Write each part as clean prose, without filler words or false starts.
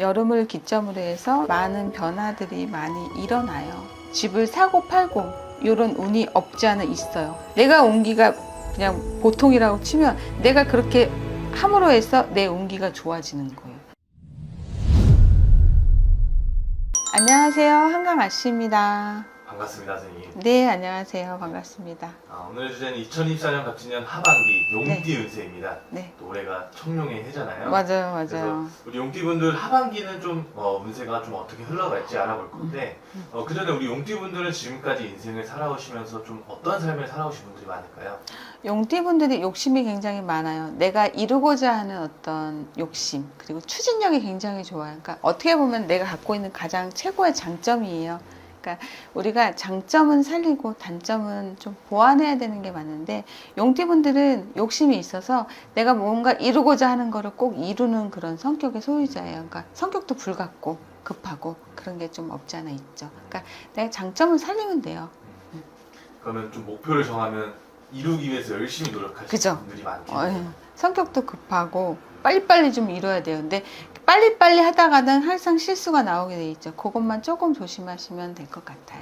여름을 기점으로 해서 많은 변화들이 많이 일어나요. 집을 사고 팔고 이런 운이 없지 않아 있어요. 내가 운기가 그냥 보통이라고 치면 내가 그렇게 함으로 해서 내 운기가 좋아지는 거예요. 안녕하세요. 한강아씨입니다. 반갑습니다, 선생님. 네, 안녕하세요. 반갑습니다. 오늘의 주제는 2024년 갑진년 하반기 용띠 네. 운세입니다. 네. 또 올해가 청룡의 해잖아요. 맞아요, 맞아요. 그래서 우리 용띠분들 하반기는 좀 운세가 좀 어떻게 흘러갈지 알아볼 건데 그 전에 우리 용띠분들은 지금까지 인생을 살아오시면서 좀 어떤 삶을 살아오신 분들이 많을까요? 용띠분들이 욕심이 굉장히 많아요. 내가 이루고자 하는 어떤 욕심, 그리고 추진력이 굉장히 좋아요. 그러니까 어떻게 보면 내가 갖고 있는 가장 최고의 장점이에요. 그러니까 우리가 장점은 살리고 단점은 좀 보완해야 되는 게 맞는데, 용띠분들은 욕심이 있어서 내가 뭔가 이루고자 하는 거를 꼭 이루는 그런 성격의 소유자예요. 그러니까 성격도 불같고 급하고 그런 게 좀 없지 않아 있죠. 그러니까 내가 장점을 살리면 돼요. 그러면 좀 목표를 정하면 이루기 위해서 열심히 노력하시는 그죠? 분들이 많겠네요. 예. 성격도 급하고 빨리빨리 좀 이뤄야 돼요. 근데 빨리빨리 하다가는 항상 실수가 나오게 돼 있죠. 그것만 조금 조심하시면 될 것 같아요.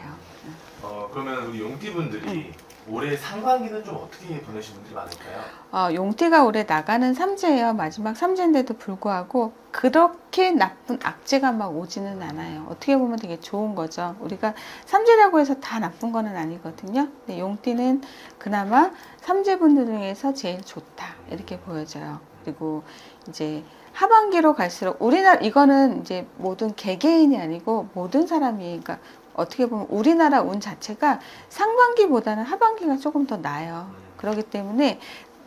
그러면 우리 용띠분들이 올해 상반기는 좀 어떻게 보내신 분들이 많을까요? 용띠가 올해 나가는 삼재예요. 마지막 삼재인데도 불구하고 그렇게 나쁜 악재가 막 오지는 않아요. 어떻게 보면 되게 좋은 거죠. 우리가 삼재라고 해서 다 나쁜 거는 아니거든요. 근데 용띠는 그나마 삼재분들 중에서 제일 좋다 이렇게 보여져요. 그리고 이제 하반기로 갈수록 우리나라, 이거는 이제 모든 개개인이 아니고 모든 사람이, 그러니까 어떻게 보면 우리나라 운 자체가 상반기보다는 하반기가 조금 더 나아요. 그렇기 때문에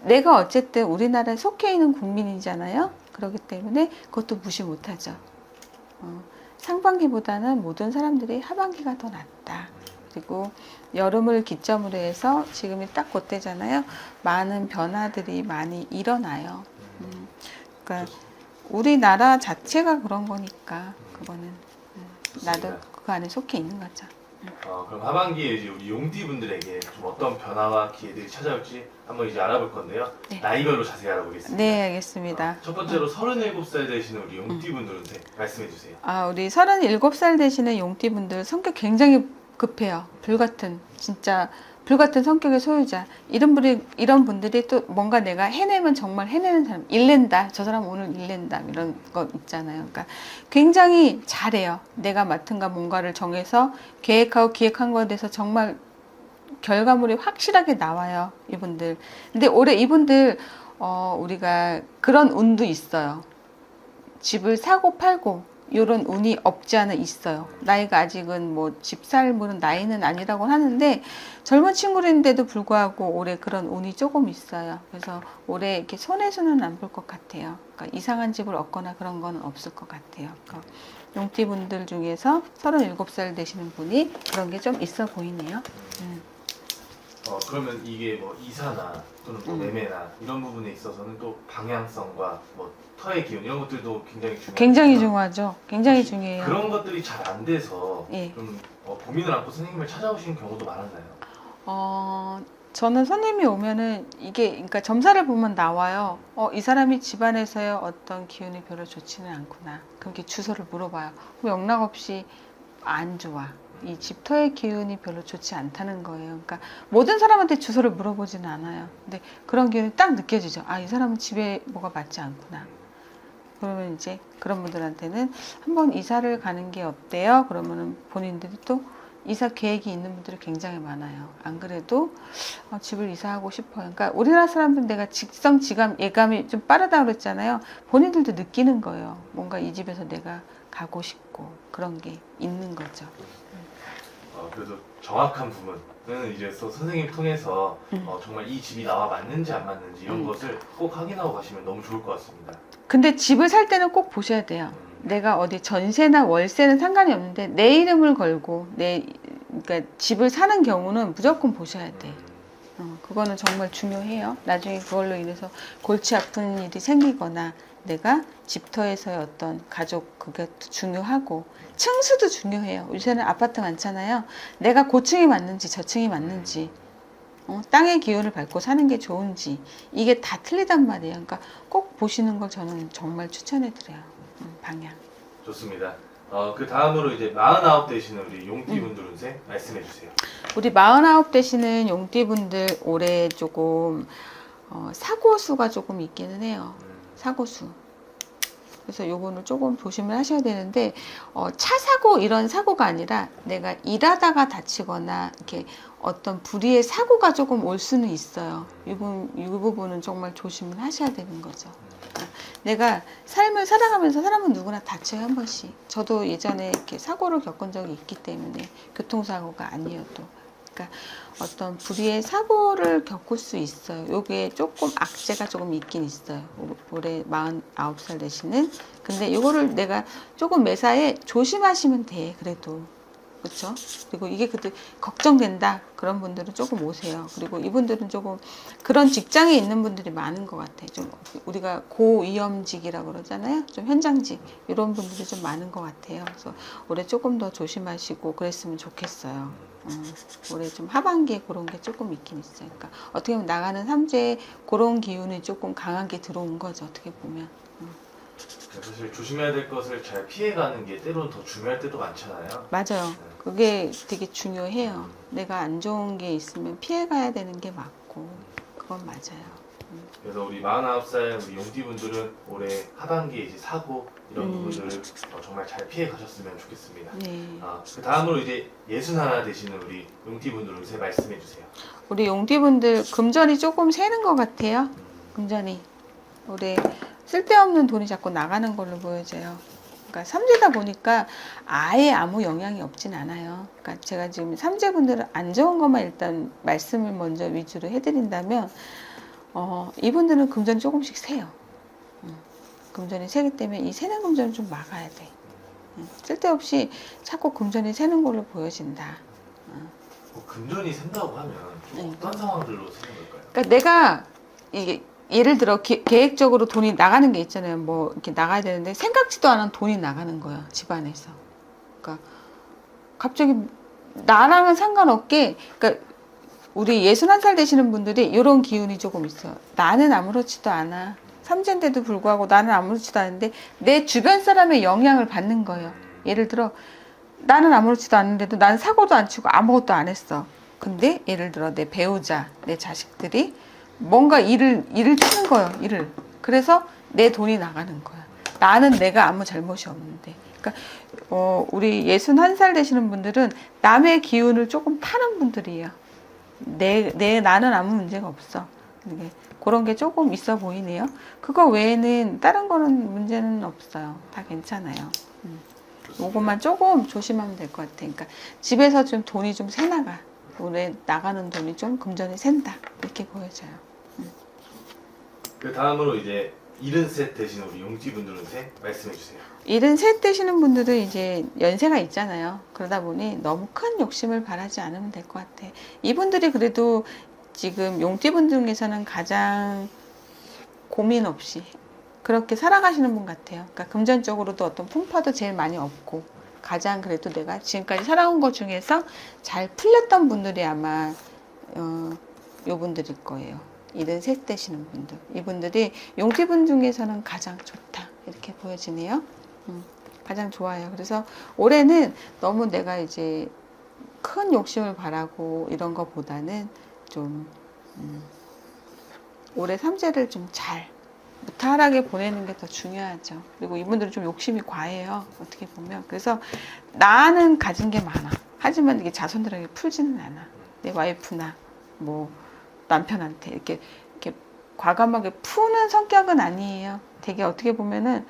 내가 어쨌든 우리나라에 속해 있는 국민이잖아요. 그렇기 때문에 그것도 무시 못하죠. 상반기보다는 모든 사람들이 하반기가 더 낫다. 그리고 여름을 기점으로 해서 지금이 딱 그때잖아요. 많은 변화들이 많이 일어나요. 그러니까 우리나라 자체가 그런 거니까 그거는 나도 그 안에 속해 있는 거죠. 그럼 하반기에 이제 우리 용띠분들에게 좀 어떤 변화와 기회들이 찾아올지 한번 이제 알아볼 건데요. 네. 나이별로 자세히 알아보겠습니다. 네, 알겠습니다. 첫 번째로 37살 되시는 우리 용띠분들한테 말씀해 주세요. 우리 37살 되시는 용띠분들 성격 굉장히 급해요. 불같은, 진짜 불같은 성격의 소유자. 이런 분들이 또 뭔가 내가 해내면 정말 해내는 사람, 일낸다. 저 사람 오늘 일낸다. 이런 거 있잖아요. 그러니까 굉장히 잘해요. 내가 맡은가 뭔가를 정해서 계획하고 기획한 거에 대해서 정말 결과물이 확실하게 나와요. 이분들. 근데 올해 이분들, 우리가 그런 운도 있어요. 집을 사고 팔고 이런 운이 없지 않아 있어요. 나이가 아직은 뭐 집 살 물은 나이는 아니라고 하는데 젊은 친구인데도 불구하고 올해 그런 운이 조금 있어요. 그래서 올해 이렇게 손해수는 안 볼 것 같아요. 그러니까 이상한 집을 얻거나 그런 건 없을 것 같아요. 그러니까 용띠분들 중에서 37살 되시는 분이 그런 게 좀 있어 보이네요. 그러면 이게 뭐 이사나 또는 뭐 매매나 이런 부분에 있어서는 또 방향성과 뭐 터의 기운 이런 것들도 굉장히 중요해요. 굉장히 중요하죠. 굉장히 중요해요. 그런 것들이 잘 안 돼서 예. 좀 고민을 안고 선생님을 찾아오시는 경우도 많았나요? 저는 손님이 오면은 이게, 그러니까 점사를 보면 나와요. 이 사람이 집안에서의 어떤 기운이 별로 좋지는 않구나. 그렇게 주소를 물어봐요. 그럼 영락없이 안 좋아. 이 집터의 기운이 별로 좋지 않다는 거예요. 그러니까 모든 사람한테 주소를 물어보지는 않아요. 근데 그런 기운이 딱 느껴지죠. 이 사람은 집에 뭐가 맞지 않구나. 그러면 이제 그런 분들한테는 한번 이사를 가는 게 어때요? 그러면은 본인들이 또 이사 계획이 있는 분들이 굉장히 많아요. 안 그래도 집을 이사하고 싶어요. 그러니까 우리나라 사람들은 내가 직성지감 예감이 좀 빠르다고 그랬잖아요. 본인들도 느끼는 거예요. 뭔가 이 집에서 내가 가고 싶고 그런 게 있는 거죠. 그래도 정확한 부분은 이제 또 선생님 통해서 정말 이 집이 나와 맞는지 안 맞는지 이런 것을 꼭 확인하고 가시면 너무 좋을 것 같습니다. 근데 집을 살 때는 꼭 보셔야 돼요. 내가 어디 전세나 월세는 상관이 없는데 내 이름을 걸고 그러니까 집을 사는 경우는 무조건 보셔야 돼. 그거는 정말 중요해요. 나중에 그걸로 인해서 골치 아픈 일이 생기거나 내가 집터에서의 어떤 가족, 그게 중요하고 층수도 중요해요. 요새는 아파트 많잖아요. 내가 고층이 맞는지 저층이 맞는지 땅의 기운을 밟고 사는 게 좋은지 이게 다 틀리단 말이에요. 그러니까 꼭 보시는 걸 저는 정말 추천해 드려요. 방향. 좋습니다. 그 다음으로 이제 49 되시는 우리 용띠분들 운세 말씀해 주세요. 우리 49 되시는 용띠분들 올해 조금 사고수가 조금 있기는 해요. 사고수. 그래서 요거는 조금 조심을 하셔야 되는데 차 사고 이런 사고가 아니라 내가 일하다가 다치거나 이렇게 어떤 불의의 사고가 조금 올 수는 있어요. 이 부분은 정말 조심을 하셔야 되는 거죠. 그러니까 내가 삶을 살아가면서 사람은 누구나 다쳐요, 한 번씩. 저도 예전에 이렇게 사고를 겪은 적이 있기 때문에 교통사고가 아니어도. 그러니까 어떤 불의의 사고를 겪을 수 있어요. 요게 조금 악재가 조금 있긴 있어요. 올해 49살 되시는. 근데 이거를 내가 조금 매사에 조심하시면 돼, 그래도. 그렇죠? 그리고 이게 그때 걱정된다 그런 분들은 조금 오세요. 그리고 이분들은 조금 그런 직장에 있는 분들이 많은 것 같아요. 좀 우리가 고위험직이라고 그러잖아요. 좀 현장직 이런 분들이 좀 많은 것 같아요. 그래서 올해 조금 더 조심하시고 그랬으면 좋겠어요. 올해 좀 하반기에 그런 게 조금 있긴 있어요. 그러니까 어떻게 보면 나가는 삼재에 그런 기운이 조금 강하게 들어온 거죠. 어떻게 보면. 사실 조심해야 될 것을 잘 피해가는 게 때로는 더 중요할 때도 많잖아요. 맞아요. 그게 되게 중요해요. 내가 안 좋은 게 있으면 피해가야 되는 게 맞고 그건 맞아요. 그래서 우리 49살 우리 용띠분들은 올해 하반기에 이제 사고 이런 부분들을 정말 잘 피해 가셨으면 좋겠습니다. 네. 그 다음으로 이제 61 되시는 우리 용띠분들 운세 말씀해 주세요. 우리 용띠분들 금전이 조금 새는 것 같아요. 금전이 올해 쓸데없는 돈이 자꾸 나가는 걸로 보여져요. 그러니까 삼재다 보니까 아예 아무 영향이 없진 않아요. 그러니까 제가 지금 삼재분들은 안 좋은 것만 일단 말씀을 먼저 위주로 해드린다면 이분들은 금전이 조금씩 새요. 금전이 새기 때문에 이 새는 금전을 좀 막아야 돼. 쓸데없이 자꾸 금전이 새는 걸로 보여진다. 금전이 샌다고 하면 좀 어떤 상황들로 새는 걸까요? 그러니까 내가 이게 예를 들어 계획적으로 돈이 나가는 게 있잖아요. 뭐 이렇게 나가야 되는데 생각지도 않은 돈이 나가는 거야, 집안에서. 그러니까 갑자기 나랑은 상관없게, 그러니까 우리 61살 되시는 분들이 이런 기운이 조금 있어요. 나는 아무렇지도 않아. 삼재인데도 불구하고 나는 아무렇지도 않은데 내 주변 사람의 영향을 받는 거예요. 예를 들어 나는 아무렇지도 않은데도 난 사고도 안 치고 아무것도 안 했어. 근데 예를 들어 내 배우자, 내 자식들이 뭔가 일을 치는 거예요. 일을. 그래서 내 돈이 나가는 거야. 나는 내가 아무 잘못이 없는데. 그러니까 우리 61살 되시는 분들은 남의 기운을 조금 타는 분들이에요. 나는 아무 문제가 없어. 그런 게 조금 있어 보이네요. 그거 외에는 다른 거는 문제는 없어요. 다 괜찮아요. 요것만 조금 조심하면 될 것 같아. 그러니까 집에서 좀 돈이 좀 새나가. 올해 나가는 돈이 좀 금전이 샌다. 이렇게 보여져요. 그 다음으로 이제 73 되시는 우리 용띠분들 운세 말씀해 주세요. 73 되시는 분들은 이제 연세가 있잖아요. 그러다 보니 너무 큰 욕심을 바라지 않으면 될 것 같아. 이분들이 그래도 지금 용띠분 중에서는 가장 고민 없이 그렇게 살아가시는 분 같아요. 그러니까 금전적으로도 어떤 풍파도 제일 많이 없고 가장 그래도 내가 지금까지 살아온 것 중에서 잘 풀렸던 분들이 아마 요분들일 거예요. 73 되시는 분들. 이분들이 용띠분 중에서는 가장 좋다. 이렇게 보여지네요. 가장 좋아요. 그래서 올해는 너무 내가 이제 큰 욕심을 바라고 이런 것보다는 좀 올해 삼재를 좀 잘 무탈하게 보내는 게 더 중요하죠. 그리고 이분들은 좀 욕심이 과해요. 어떻게 보면. 그래서 나는 가진 게 많아. 하지만 이게 자손들에게 풀지는 않아. 내 와이프나 뭐 남편한테 이렇게 과감하게 푸는 성격은 아니에요. 되게 어떻게 보면은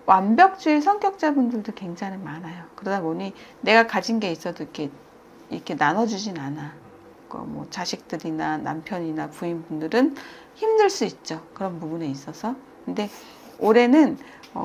완벽주의 성격자분들도 굉장히 많아요. 그러다 보니 내가 가진 게 있어도 이렇게 나눠주진 않아. 뭐 자식들이나 남편이나 부인분들은 힘들 수 있죠. 그런 부분에 있어서. 근데 올해는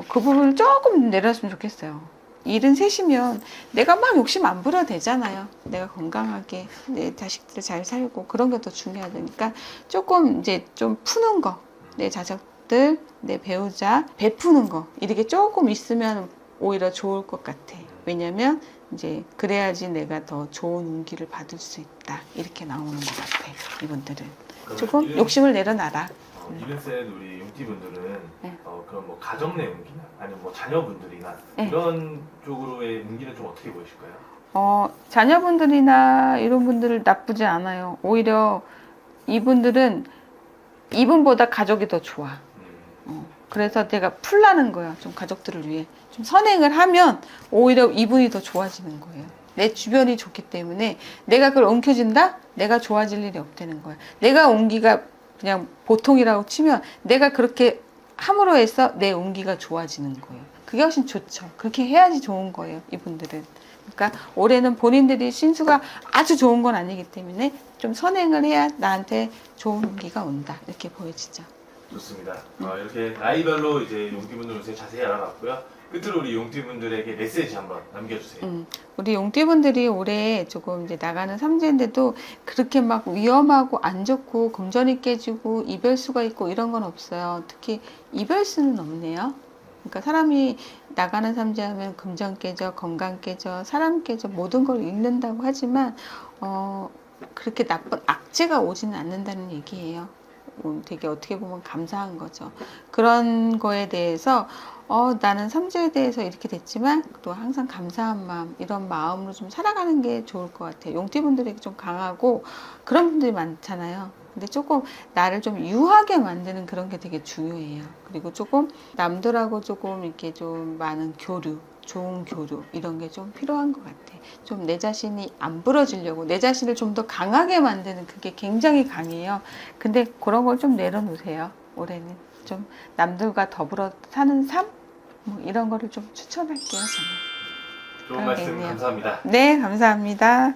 그 부분을 조금 내렸으면 좋겠어요. 73이면 내가 막 욕심 안 부려도 되잖아요. 내가 건강하게 내 자식들 잘 살고 그런 게 더 중요하니까 조금 이제 좀 푸는 거, 내 자식들, 내 배우자 베푸는 거 이렇게 조금 있으면 오히려 좋을 것 같아. 왜냐면 이제 그래야지 내가 더 좋은 운기를 받을 수 있다. 이렇게 나오는 것 같아. 이분들은 조금 욕심을 내려놔라. 73 우리 용띠분들은 네. 그런 뭐 가정 내 운기나 아니면 뭐 자녀분들이나 네. 이런 쪽으로의 운기는 좀 어떻게 보이실까요? 자녀분들이나 이런 분들은 나쁘지 않아요. 오히려 이분들은 이분보다 가족이 더 좋아. 그래서 내가 풀라는 거야. 좀 가족들을 위해. 좀 선행을 하면 오히려 이분이 더 좋아지는 거예요. 내 주변이 좋기 때문에 내가 그걸 옮겨준다? 내가 좋아질 일이 없다는 거야. 내가 운기가 그냥 보통이라고 치면 내가 그렇게 함으로 해서 내 운기가 좋아지는 거예요. 그게 훨씬 좋죠. 그렇게 해야지 좋은 거예요. 이분들은. 그러니까 올해는 본인들이 신수가 아주 좋은 건 아니기 때문에 좀 선행을 해야 나한테 좋은 운기가 온다. 이렇게 보여지죠. 좋습니다. 이렇게 나이별로 이제 용띠분들 운세 자세히 알아봤고요. 끝으로 우리 용띠분들에게 메시지 한번 남겨주세요. 우리 용띠분들이 올해 조금 이제 나가는 삼재인데도 그렇게 막 위험하고 안 좋고 금전이 깨지고 이별수가 있고 이런 건 없어요. 특히 이별수는 없네요. 그러니까 사람이 나가는 삼재하면 금전 깨져, 건강 깨져, 사람 깨져 모든 걸 잃는다고 하지만 그렇게 나쁜 악재가 오지는 않는다는 얘기예요. 되게 어떻게 보면 감사한 거죠. 그런 거에 대해서 나는 삼재에 대해서 이렇게 됐지만 또 항상 감사한 마음, 이런 마음으로 좀 살아가는 게 좋을 것 같아요. 용띠분들에게 좀 강하고 그런 분들이 많잖아요. 근데 조금 나를 좀 유하게 만드는 그런 게 되게 중요해요. 그리고 조금 남들하고 조금 이렇게 좀 많은 교류, 좋은 교류 이런 게 좀 필요한 것 같아. 좀 내 자신이 안 부러지려고 내 자신을 좀 더 강하게 만드는 그게 굉장히 강해요. 근데 그런 걸 좀 내려놓으세요. 올해는 좀 남들과 더불어 사는 삶? 뭐 이런 거를 좀 추천할게요. 저는. 좋은 말씀 그러겠네요. 감사합니다. 네, 감사합니다.